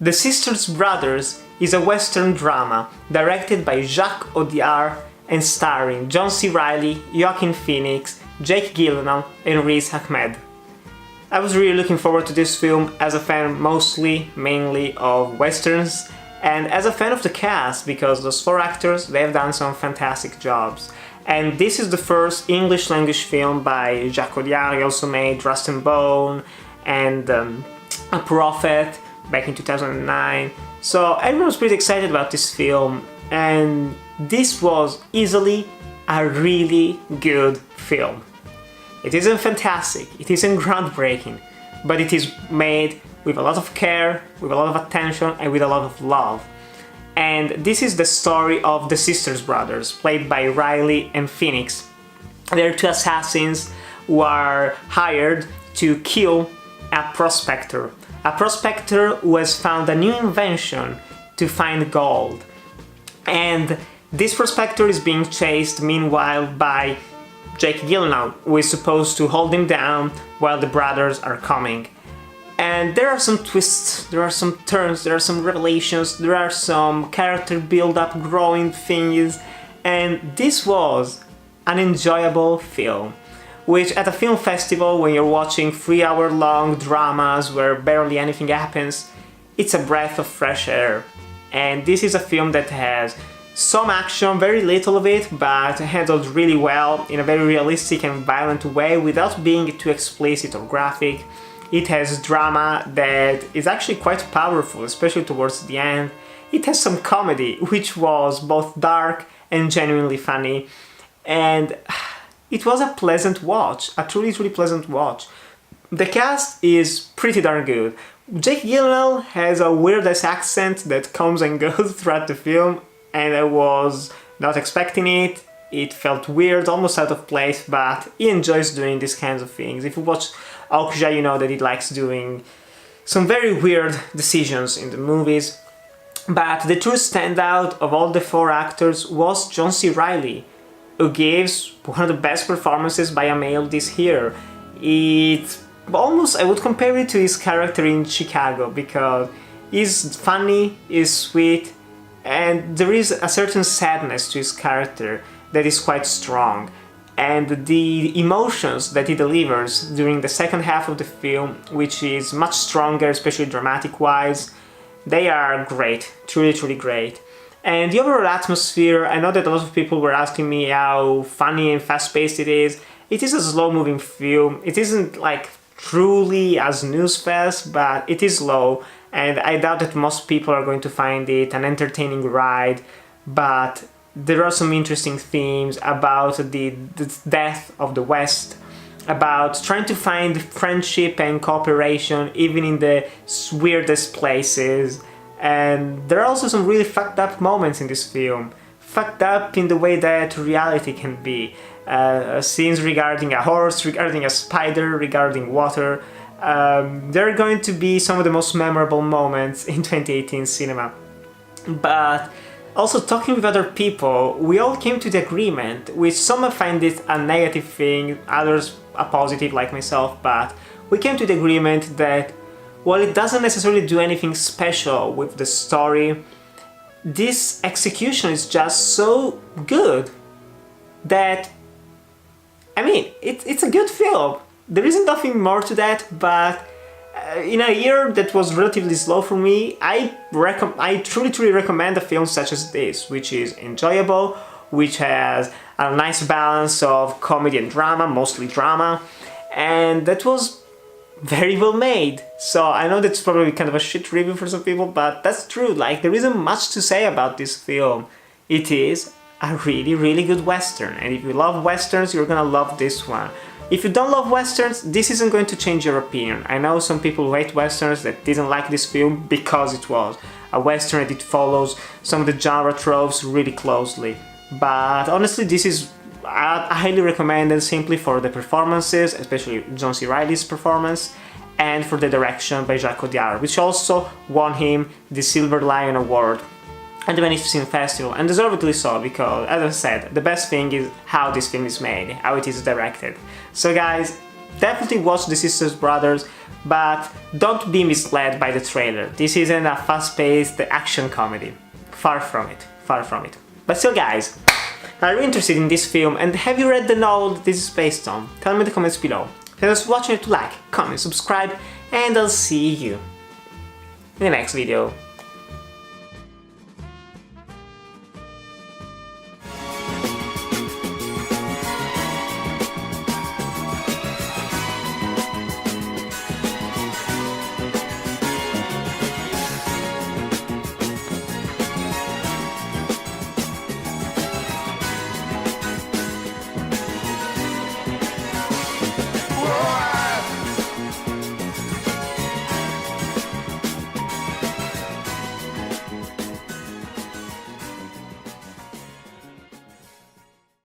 The Sisters Brothers is a Western drama directed by Jacques Audiard and starring John C. Reilly, Joaquin Phoenix, Jake Gyllenhaal and Riz Ahmed. I was really looking forward to this film as a fan mainly of westerns, and as a fan of the cast because those four actors, they have done some fantastic jobs. And this is the first English language film by Jacques Audiard. He also made Rust and Bone and A Prophet back in 2009. So everyone was pretty excited about this film, and this was easily a really good film. It isn't fantastic, it isn't groundbreaking, but it is made with a lot of care, with a lot of attention and with a lot of love. And this is the story of the Sisters Brothers, played by Reilly and Phoenix. They're two assassins who are hired to kill a prospector. A prospector who has found a new invention to find gold. And this prospector is being chased meanwhile by Jake Gyllenhaal, who is supposed to hold him down while the brothers are coming. And there are some twists, there are some turns, there are some revelations, there are some character build-up, growing things, and this was an enjoyable film. Which at a film festival, when you're watching 3-hour-long dramas where barely anything happens, it's a breath of fresh air. And this is a film that has some action, very little of it, but handled really well in a very realistic and violent way without being too explicit or graphic. It has drama that is actually quite powerful, especially towards the end. It has some comedy, which was both dark and genuinely funny. And it was a pleasant watch, a truly pleasant watch. The cast is pretty darn good. Jake Gyllenhaal has a weird-ass accent that comes and goes throughout the film, and I was not expecting it. It felt weird, almost out of place, but he enjoys doing these kinds of things. If you watch Audiard, you know that he likes doing some very weird decisions in the movies. But the true standout of all the four actors was John C. Reilly, who gives one of the best performances by a male this year. It almost, I would compare it to his character in Chicago, because he's funny, he's sweet, and there is a certain sadness to his character that is quite strong. And the emotions that he delivers during the second half of the film, which is much stronger, especially dramatic-wise, they are great, truly great. And the overall atmosphere, I know that a lot of people were asking me how funny and fast-paced it is. It is a slow-moving film. It isn't like truly as newsfast, but it is slow, and I doubt that most people are going to find it an entertaining ride, but there are some interesting themes about the death of the West, about trying to find friendship and cooperation even in the weirdest places. And there are also some really fucked up moments in this film. Fucked up in the way that reality can be. Scenes regarding a horse, regarding a spider, regarding water. They're going to be some of the most memorable moments in 2018 cinema. But also talking with other people, we all came to the agreement, which some find it a negative thing, others a positive like myself, but we came to the agreement that while it doesn't necessarily do anything special with the story, this execution is just so good that, I mean, it's a good film. There isn't nothing more to that, but in a year that was relatively slow for me, I truly recommend a film such as this, which is enjoyable, which has a nice balance of comedy and drama, mostly drama, and that was very well made. So I know that's probably kind of a shit review for some people, but that's true. Like, there isn't much to say about this film. It is a really good western, and if you love westerns, you're gonna love this one. If you don't love westerns, this isn't going to change your opinion. I know some people who hate westerns that didn't like this film because it was a western and it follows some of the genre tropes really closely. But honestly, this is I highly recommend it simply for the performances, especially John C. Reilly's performance, and for the direction by Jacques Audiard, which also won him the Silver Lion Award at the Venice Film Festival, and deservedly so, because, as I said, the best thing is how this film is made, how it is directed. So guys, Definitely watch The Sisters Brothers, but don't be misled by the trailer. This isn't a fast-paced action comedy. Far from it, far from it. But still guys, are you interested in this film and have you read the novel that this is based on? Tell me in the comments below. Thanks for watching, to like, comment, subscribe, and I'll see you in the next video.